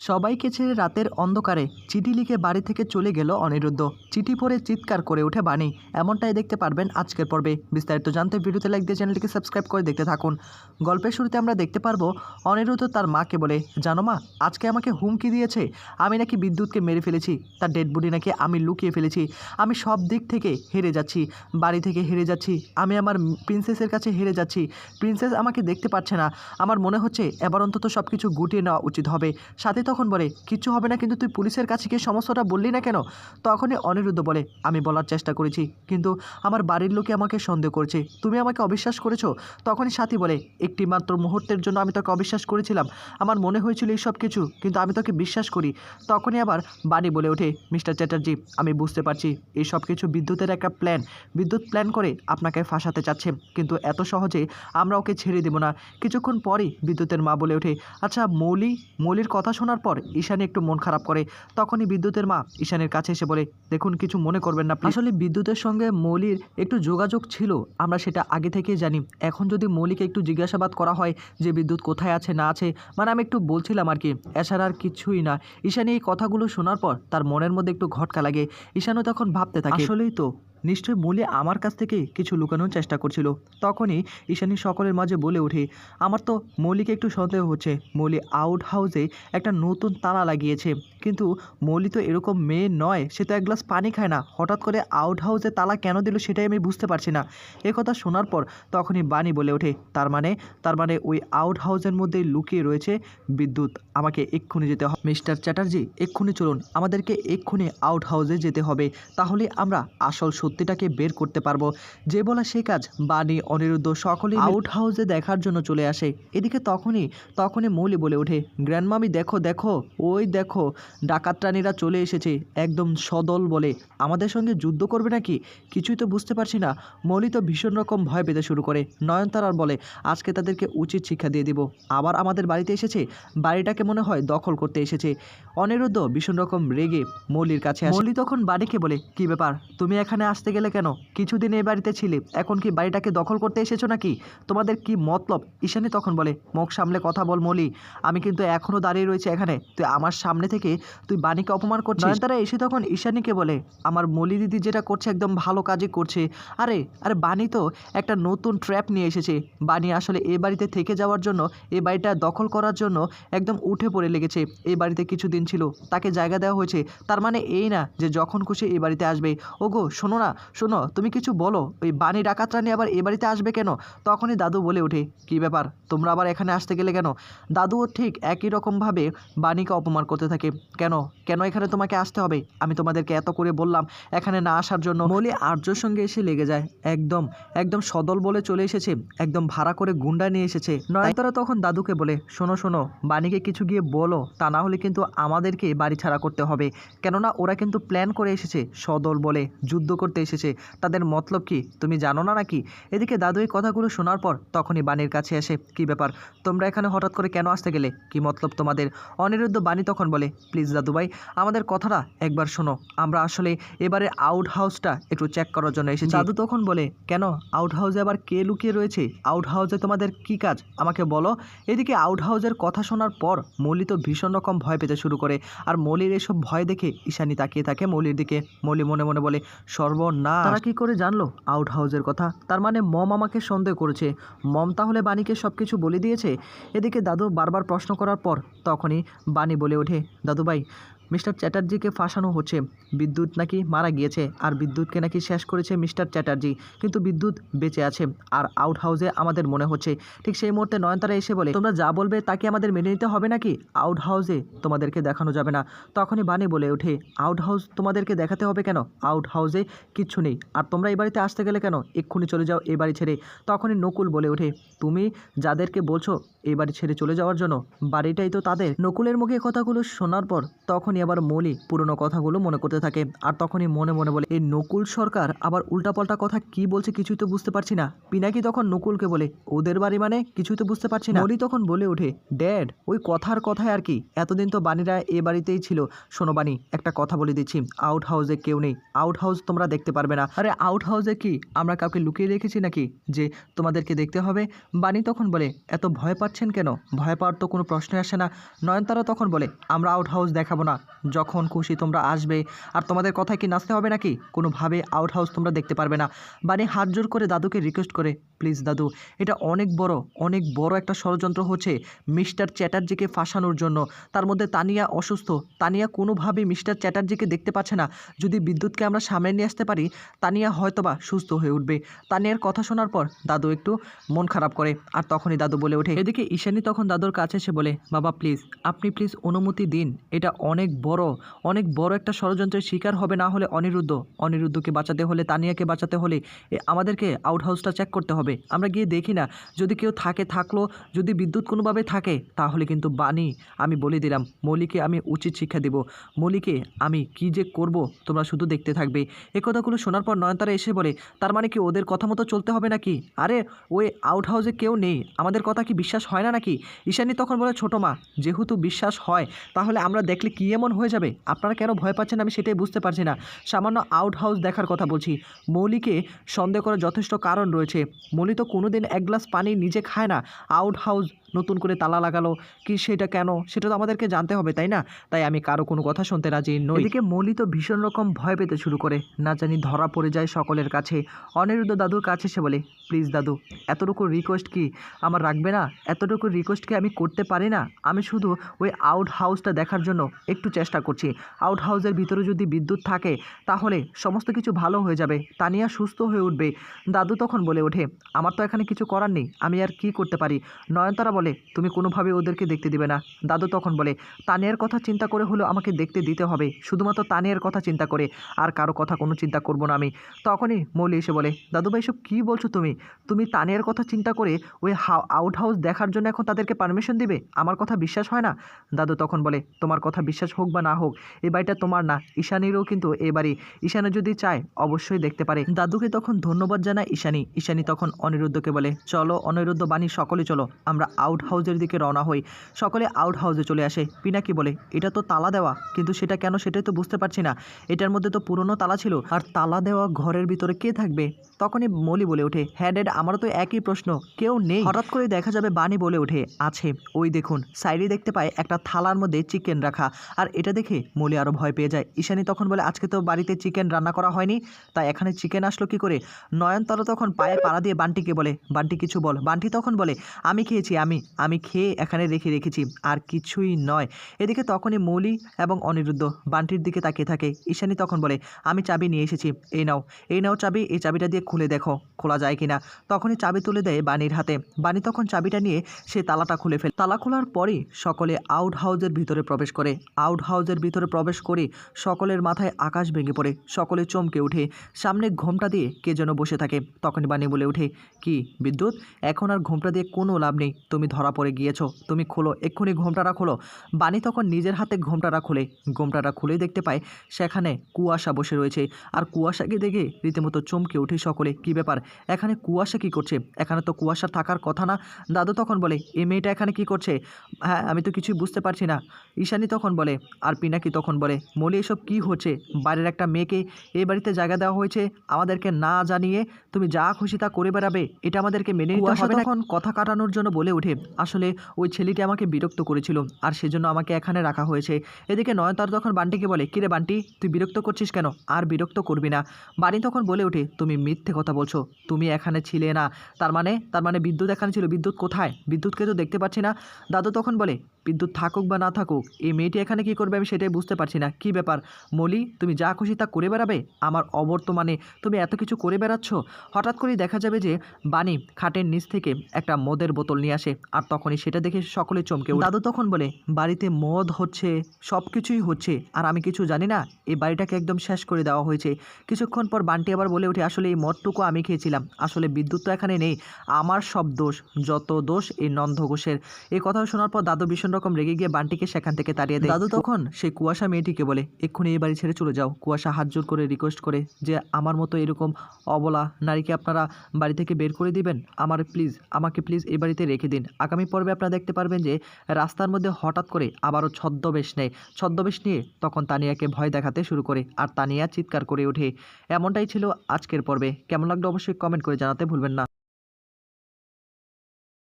সবাইকে ছেড়ে রাতের অন্ধকারে চিঠি লিখে বাড়ি থেকে চলে গেল অনিরুদ্ধ। চিঠি পড়ে চিৎকার করে ওঠে বাণী। এমনটাই দেখতে পারবেন আজকের পর্বে। বিস্তারিত জানতে ভিডিওতে লাইক দিয়ে চ্যানেলটিকে সাবস্ক্রাইব করে দেখতে থাকুন। গল্পের শুরুতে আমরা দেখতে পারবো অনিরুদ্ধ তার মাকে বলে, জানো মা, আজকে আমাকে হুমকি দিয়েছে আমি নাকি বিদ্যুৎকে মেরে ফেলেছি, তার ডেড বডি নাকি আমি লুকিয়ে ফেলেছি। আমি সব দিক থেকে হেরে যাচ্ছি, বাড়ি থেকে হেরে যাচ্ছি, আমি আমার প্রিন্সেসের কাছে হেরে যাচ্ছি। প্রিন্সেস আমাকে দেখতে পাচ্ছে না। আমার মনে হচ্ছে এবার অন্তত সব কিছু গুটিয়ে নেওয়া উচিত হবে। সাথে তখন বলে, কিচ্ছু হবে না, কিন্তু তুই পুলিশের কাছে গিয়ে সমস্যাটা বললি না কেন? তখনই অনিরুদ্ধ বলে, আমি বলার চেষ্টা করেছি, কিন্তু আমার বাড়ির লোকে আমাকে সন্দেহ করছে, তুমি আমাকে অবিশ্বাস করেছো। তখনই সাথী বলে, একটি মাত্র মুহূর্তের জন্য আমি তোকে অবিশ্বাস করেছিলাম, আমার মনে হয়েছিল এই সব কিছু, কিন্তু আমি তোকে বিশ্বাস করি। তখনই আবার বাণী বলে ওঠে, মিস্টার চ্যাটার্জি, আমি বুঝতে পারছি এই সব কিছু বিদ্যুতের একটা প্ল্যান। বিদ্যুৎ প্ল্যান করে আপনাকে ফাঁসাতে চাচ্ছে, কিন্তু এত সহজে আমরা ওকে ছেড়ে দেব না। কিছুক্ষণ পরই বিদ্যুতের মা বলে ওঠে, আচ্ছা মৌলির কথা শোনার পর ঈশানী একটু মন খারাপ করে। তখনই বিদ্যুতের মা ঈশানীর কাছে এসে বলে, দেখুন কিছু মনে করবেন না, আসলে বিদ্যুতের সঙ্গে মৌলির একটু যোগাযোগ ছিল, আমরা সেটা আগে থেকেই জানি। এখন যদি মৌলিকে একটু জিজ্ঞাসাবাদ করা হয় যে বিদ্যুৎ কোথায় আছে না আছে, মানে আমি একটু বলছিলাম আর কি, এছাড়া আর কিছুই না। ঈশানী এই কথাগুলো শোনার পর তার মনের মধ্যে একটু ঘটকা লাগে। ঈশানও তখন ভাবতে থাকে, আসলেই তো নিশ্চয়ই মৌলি আমার কাছ থেকে কিছু লুকানোর চেষ্টা করছিল। তখনই ঈশানী সকলের মাঝে বলে ওঠে, আমার তো মৌলিকে একটু সন্দেহ হচ্ছে, মৌলি আউট হাউসে একটা নতুন তালা লাগিয়েছে, কিন্তু মৌলি তো এরকম মেয়ে নয়, সে তো এক গ্লাস পানি খায় না, হঠাৎ করে আউট হাউসে তালা কেন দিল সেটাই আমি বুঝতে পারছি না। কথা শোনার পর তখনই বাণী বলে ওঠে, তার মানে ওই আউট হাউসের মধ্যেই লুকিয়ে রয়েছে বিদ্যুৎ, আমাকে এক্ষুনি যেতে হবে। মিস্টার চ্যাটার্জি, এক্ষুনি চলুন, আমাদেরকে এক্ষুনি আউট হাউসে যেতে হবে, তাহলে আমরা আসল সত্যিটাকে বের করতে পারবো। যে বলা সে কাজ। বাণী, অনিরুদ্ধ সকলেই আউট হাউসে দেখার জন্য চলে আসে। এদিকে তখনই মৌলি বলে ওঠে, গ্র্যান্ডমামি দেখো দেখো, ওই দেখো ডাকাত রানীরা চলে এসেছে, একদম সদল বলে আমাদের সঙ্গে যুদ্ধ করবে নাকি, কিছুই তো বুঝতে পারছি না। মৌলি তো ভীষণ রকম ভয় পেতে শুরু করে। নয়নতারার বলে, আজকে তাদেরকে উচিত শিক্ষা দিয়ে দিব। আবার আমাদের বাড়িতে এসেছে, বাড়িটাকে মনে হয় দখল করতে এসেছে। অনিরুদ্ধ ভীষণ রকম রেগে মৌলির কাছে আসে। মৌলি তখন বাণীকে বলে, কি ব্যাপার, তুমি এখানে আসতে গেলে কেন? কিছুদিন এই বাড়িতে ছিলে, এখন কি বাড়িটাকে দখল করতে এসেছো নাকি? তোমাদের কি মতলব? ঈশানী তখন বলে, মুখ সামলে কথা বল মৌলি, আমি কিন্তু এখনও দাঁড়িয়ে রয়েছে এখানে, তুই আমার সামনে থেকে তুই বাণীকে অপমান করছিস। নয়নতারা এসে তখন ঈশানীকে বলে, আমার মৌলি দিদি যেটা করছে একদম ভালো কাজই করছে। আরে বাণী তো একটা নতুন ট্র্যাপ নিয়ে এসেছে। বাণী আসলে এই বাড়িতে থেকে যাওয়ার জন্য, এই বাড়িটা দখল করার জন্য একদম উঠে পড়ে লেগেছে। এই বাড়িতে কিছুদিন ছিল, তাকে জায়গা দেওয়া হয়েছে, তার মানে এই না যে যখন খুশি এই বাড়িতে আসবে। ওগো শোনো না, শোনো, তুমি কিছু বলো, ওই বাণী ডাকাত রানী আবার এ বাড়িতে আসবে কেন? তখনই দাদু বলে ওঠে, কি ব্যাপার, তোমরা আবার এখানে আসতে গেলে কেন? দাদুও ঠিক একই রকমভাবে বাণীকে অপমান করতে থাকে। কেন কেন এখানে তোমাকে আসতে হবে? আমি তোমাদেরকে এত করে বললাম এখানে না আসার জন্য। মৌলি আর্যর সঙ্গে এসে লেগে যায়, একদম সদল বলে চলে এসেছে, একদম ভাড়া করে গুন্ডা নিয়ে এসেছে। নয়নতারা তখন দাদুকে বলে, শোনো, বাণীকে কিছু গিয়ে বলো, তা না হলে কিন্তু আমাদেরকে বাড়ি ছাড়া করতে হবে, কেননা ওরা কিন্তু প্ল্যান করে এসেছে, সদল বলে যুদ্ধ করতে এসেছে, তাদের মতলব কি তুমি জানো না নাকি? এদিকে দাদু এই কথাগুলো শোনার পর তখনই বাণীর কাছে আসে, কি ব্যাপার, তোমরা এখানে হঠাৎ করে কেন আসতে গেলে, কি মতলব তোমাদের? অনিরুদ্ধ বাণী তখন বলে, প্লিজ দাদু ভাই, আমাদের কথাটা একবার শোনো, আমরা আসলে এবারে আউট হাউসটা একটু চেক করার জন্য এসেছি। দাদু তখন বলে, কেন, আউট হাউসে আবার কে লুকিয়ে রয়েছে? আউট হাউসে তোমাদের কি কাজ আমাকে বলো। এদিকে আউট হাউসের কথা শোনার পর মৌলি তো ভীষণ রকম ভয় পেতে শুরু করে, আর মৌলির এসব ভয় দেখে ঈশানী তাকিয়ে থাকে মৌলির দিকে। মৌলি মনে মনে বলে, সর্বনাশ, তারা কি করে জানলো আউট হাউসের কথা? তার মানে মম আমাকে সন্দেহ করেছে, মম তাহলে বাণীকে সব কিছু বলে দিয়েছে। এদিকে দাদু বারবার প্রশ্ন করার পর তখনই বাণী বলে ওঠে, দাদু ভাই, মিস্টার চ্যাটার্জিকে ফাঁসানো হচ্ছে, বিদ্যুৎ নাকি মারা গিয়েছে, আর বিদ্যুৎকে নাকি শেষ করেছে মিস্টার চ্যাটার্জি, কিন্তু বিদ্যুৎ বেঁচে আছে আর আউট হাউসে আমাদের মনে হচ্ছে। ঠিক সেই মুহূর্তে নয়নতারা এসে বলে, তোমরা যা বলবে তাকে আমাদের মেনে নিতে হবে নাকি? আউট হাউসে তোমাদেরকে দেখানো যাবে না। তখনই বাণী বলে ওঠে, আউট হাউস তোমাদেরকে দেখাতে হবে কেন? আউট হাউসে কিচ্ছু নেই, আর তোমরা এই বাড়িতে আসতে গেলে কেন? এক্ষুনি চলে যাও এই বাড়ি ছেড়ে। তখনই নকুল বলে ওঠে, তুমি যাদেরকে বলছো এই বাড়ি ছেড়ে চলে যাওয়ার জন্য, বাড়িটাই তো তাদের। নকুলের মুখে কথাগুলো শোনার পর তখনই আবার মৌলি পুরনো কথাগুলো মনে করতে থাকে আর তখনই মনে মনে বলে এই নকুল সরকার আবার উল্টাপাল্টা কথা কি বলছে কিছুই তো বুঝতে পারছি না। পিনাকি তখন নকুলকে বলে ওদের বাড়ি মানে কিছুই তো বুঝতে পারছি না। মৌলি তখন বলে ওঠে ড্যাড ওই কথার কথায় আর কি, এতদিন তো বাণীরা এ বাড়িতেই ছিল। শোনো বাণী, একটা কথা বলে দিচ্ছি, আউট হাউসে কেউ নেই, আউট হাউস তোমরা দেখতে পারবে না। আরে আউট হাউসে কি আমরা কাউকে লুকিয়ে রেখেছি নাকি যে তোমাদেরকে দেখতে হবে? বাণী তখন বলে এত ভয় পাচ্ছেন কেন? ভয় পাওয়ার তো কোনো প্রশ্নই আসে না। নয়নতারা তখন বলে আমরা আউট হাউস দেখাবো না, যখন খুশি তোমরা আসবে। আর তোমাদের কথায় কি নাচতে হবে নাকি? কোনোভাবে আউট হাউস তোমরা দেখতে পারবে না। বাণী হাত জোর করে দাদুকে রিকোয়েস্ট করে প্লিজ দাদু, এটা অনেক বড় একটা ষড়যন্ত্র হচ্ছে মিস্টার চ্যাটার্জিকে ফাঁসানোর জন্য। তার মধ্যে তানিয়া অসুস্থ, তানিয়া কোনোভাবেই মিস্টার চ্যাটার্জিকে দেখতে পাচ্ছে না। যদি বিদ্যুৎকে আমরা সামনে নিয়ে আসতে পারি তানিয়া হয়তোবা সুস্থ হয়ে উঠবে। তানিয়ার কথা শোনার পর দাদু একটু মন খারাপ করে আর তখনই দাদু বলে ওঠে। এদিকে ঈশানী তখন দাদুর কাছে এসে বলে বাবা প্লিজ, আপনি প্লিজ অনুমতি দিন, এটা অনেক বড় একটা ষড়যন্ত্রের শিকার হবে না হলে অনিরুদ্ধকে বাঁচাতে হলে, তানিয়াকে বাঁচাতে হলে আমাদেরকে আউট হাউসটা চেক করতে হবে। আমরা গিয়ে দেখি না, যদি কেউ থাকলো, যদি বিদ্যুৎ কোনোভাবে থাকে তাহলে কিন্তু বাণী, আমি বলে দিলাম মৌলিকে আমি উচিত শিক্ষা দেব। মৌলিকে আমি কি যে করব তোমরা শুধু দেখতে থাকবে। এ কথাগুলো শোনার পর নয়নতারা এসে বলে তার মানে কি ওদের কথা মতো চলতে হবে নাকি? আরে ওই আউট হাউসে কেউ নেই, আমাদের কথা কি বিশ্বাস হয় না নাকি? ঈশানী তখন বলে ছোটো মা, যেহেতু বিশ্বাস হয় তাহলে আমরা দেখলে কি এমন হয়ে যাবে? আপনারা কেন ভয় পাচ্ছেন আমি সেটাই বুঝতে পারছি না। সামান্য আউট হাউস দেখার কথা বলছি। মৌলিকে সন্দেহ করার যথেষ্ট কারণ রয়েছে। মৌলি তো কোনোদিন এক গ্লাস পানি নিজে খায় না, আউট হাউস নতুন করে তালা লাগালো কি সেটা কেন, সেটা তো আমাদেরকে জানতে হবে তাই না? তাই আমি কারো কোনো কথা শুনতে রাজি নই। এদিকে মৌলি তো ভীষণ রকম ভয় পেতে শুরু করে, না জানি ধরা পড়ে যায় সকলের কাছে। অনিরুদ্ধ দাদুর কাছে এসে বলে প্লিজ দাদু, এতটুকু রিকোয়েস্ট কি আমার রাখবে না? এতটুকু রিকোয়েস্ট কি আমি করতে পারি না? আমি শুধু ওই আউট হাউসটা দেখার জন্য একটু চেষ্টা করছি। আউট হাউসের ভিতরে যদি বিদ্যুৎ থাকে তাহলে সমস্ত কিছু ভালো হয়ে যাবে, তানিয়া সুস্থ হয়ে উঠবে। দাদু তখন বলে ওঠে আমার তো এখানে কিছু করার নেই, আমি আর কি করতে পারি? নয়নতারা বলে তুমি কোনোভাবে ওদেরকে দেখতে দিবে না। দাদু তখন বলে তানিয়ার কথা চিন্তা করে হলেও আমাকে দেখতে দিতে হবে, শুধুমাত্র তানিয়ার কথা চিন্তা করে, আর কারো কথা কোনো চিন্তা করব না আমি। তখনই মৌলি এসে বলে দাদু ভাই সব কী বলছো তুমি তানিয়ার কথা চিন্তা করে ওই আউট হাউস দেখার জন্য এখন তাদেরকে পারমিশন দিবে? আমার কথা বিশ্বাস হয় না। দাদু তখন বলে তোমার কথা বিশ্বাস হোক বা না হোক, এ বাড়িটা তোমার না, ঈশানীরও কিন্তু এ বাড়ি। ঈশানী যদি চায় অবশ্যই দেখতে পারে। দাদুকে তখন ধন্যবাদ জানায় ঈশানী। ঈশানী তখন অনিরুদ্ধকে বলে চলো অনিরুদ্ধ, বাণী সকলে চলো আমরা আউট হাউসের দিকে রওনা হই। সকলে আউট হাউসে চলে আসে। পিনাকি বলে এটা তো তালা দেওয়া, কিন্তু সেটা কেন সেটাই তো বুঝতে পারছি না। এটার মধ্যে তো পুরনো তালা ছিল, আর তালা দেওয়া ঘরের ভিতরে কে থাকবে? তখনই মৌলি বলে ওঠে হ্যাঁ ড্যাড, আমারও তো একই প্রশ্ন, কেউ নেই। হঠাৎ করে দেখা যাবে বাণী বলে ওঠে আছে, ওই দেখুন সাইডে দেখতে পায় একটা থালার মধ্যে চিকেন রাখা। আর এটা দেখে মৌলি আরও ভয় পেয়ে যায়। ঈশানী তখন বলে আজকে তো বাড়িতে চিকেন রান্না করা হয়নি, তাই এখানে চিকেন আসলো কি করে? নয়নতারা তখন পায়ে পাড়া দিয়ে বান্টিকে বলে বান্টি কিছু বল। বান্টি তখন বলে আমি খেয়েছি, আমি খেয়ে এখানে রেখেছি, আর কিছুই নয়। এদিকে তখনই মৌলি এবং অনিরুদ্ধ বান্টির দিকে তাকিয়ে থাকে। ঈশানী তখন বলে আমি চাবি নিয়ে এসেছি, এই নাও চাবি, এই চাবিটা দিয়ে খুলে দেখো খোলা যায় কিনা। তখনই চাবি তুলে দেয় বাণীর হাতে। বাণী তখন চাবিটা নিয়ে সে তালাটা খুলে ফেলে। তালা খোলার পরই সকলে আউট হাউসের ভিতরে প্রবেশ করে। আউট হাউসের ভিতরে প্রবেশ করে সকলের মাথায় আকাশ ভেঙে পড়ে, সকলে চমকে উঠে। সামনে ঘোমটা দিয়ে কে যেন বসে থাকে। তখনই বাণী বলে ওঠে কি বিদ্যুৎ, এখন আর ঘোমটা দিয়ে কোনো লাভ নেই, তুমি ধরা পড়ে গিয়েছো, তুমি খোলো এক্ষুনি ঘোমটাটা খোলো। বাণী তখন নিজের হাতে ঘোমটাটা খুলেই দেখতে পায় সেখানে কুয়াশা বসে রয়েছে। আর কুয়াশাকে দেখে রীতিমতো চমকে উঠে সকলে, কি ব্যাপার এখানে কুয়াশা কি করছে? এখানে তো কুয়াশা থাকার কথা না। দাদু তখন বলে এই মেয়েটা এখানে কি করছে? হ্যাঁ আমি তো কিছুই বুঝতে পারছি না। ঈশানী তখন বলে আর পিনাকি তখন বলে মৌলি এসব কি হচ্ছে? বাড়ির একটা মেয়েকে এই বাড়িতে জায়গা দেওয়া হয়েছে, আমাদেরকে না জানিয়ে তুমি যা খুশি তা করে বেড়াবে, এটা আমাদেরকে মেনে নিতে হবে না। তখন কথা কাটানোর জন্য বলে ওঠে আসলে ওই ছেলেটি আমাকে বিরক্ত করেছিল আর সেজন্য আমাকে এখানে রাখা হয়েছে। এদিকে নয়নতারা তখন বান্টিকে বলে কিরে বান্টি, তুই বিরক্ত করছিস কেন? আর বিরক্ত করবি না। বাণী তখন বলে ওঠে তুমি মিথ্যে কথা বলছো, তুমি এখানে ছিলে না। তার মানে বিদ্যুৎ এখানে ছিল, বিদ্যুৎ কোথায়? বিদ্যুৎকে তো দেখতে পাচ্ছি না। দাদু তখন বলে বিদ্যুৎ থাকুক বা না থাকুক, এই মেয়েটি এখানে কি করবে আমি সেটাই বুঝতে পারছি না। কি ব্যাপার মৌলি, তুমি যা খুশি তা করে বেড়াবে? আমার অবর্তমানে তুমি এত কিছু করে বেড়াচ্ছ? হঠাৎ করেই দেখা যাবে যে বাণী খাটের নিচ থেকে একটা মদের বোতল নিয়ে আসে। আর তখনই সেটা দেখে সকলে চমকে ওঠে। দাদু তখন বলে, বাড়িতে মদ হচ্ছে, সব কিছুই হচ্ছে, আর আমি কিছু জানি না? এই বাড়িটাকে একদম শেষ করে দেওয়া হয়েছে। কিছুক্ষণ পর বান্টি আবার বলে ওঠে, আসলে এই মদটুকু আমি খেয়েছিলাম, আসলে বিদ্যুৎ তো এখানে নেই, আমার সব দোষ, যত দোষ এই নন্দ ঘোষের। এই কথা শোনার পর দাদু ভীষণ রকম রেগে গিয়ে বান্টিকে সেখান থেকে তাড়িয়ে দেয়। দাদু তখন সেই কুয়াশা মেয়েটিকে বলে, এক্ষুনি এই বাড়ি ছেড়ে চলে যাও। কুয়াশা হাত জোর করে রিকোয়েস্ট করে যে আমার মতো এরকম অবলা নারীকে আপনারা বাড়ি থেকে বের করে দিবেন, আমাকে প্লিজ এই বাড়িতে রেখে দিন। আগামী পর্বে আপনারা দেখতে পারবেন যে রাস্তার মধ্যে হঠাৎ করে আবারও ছদ্মবেশ নেয়। ছদ্মবেশ নিয়ে তখন তানিয়াকে ভয় দেখাতে শুরু করে, আর তানিয়া চিৎকার করে ওঠে। এমনটাই ছিল আজকের পর্বে। কেমন লাগলো অবশ্যই কমেন্ট করে জানাতে ভুলবেন না।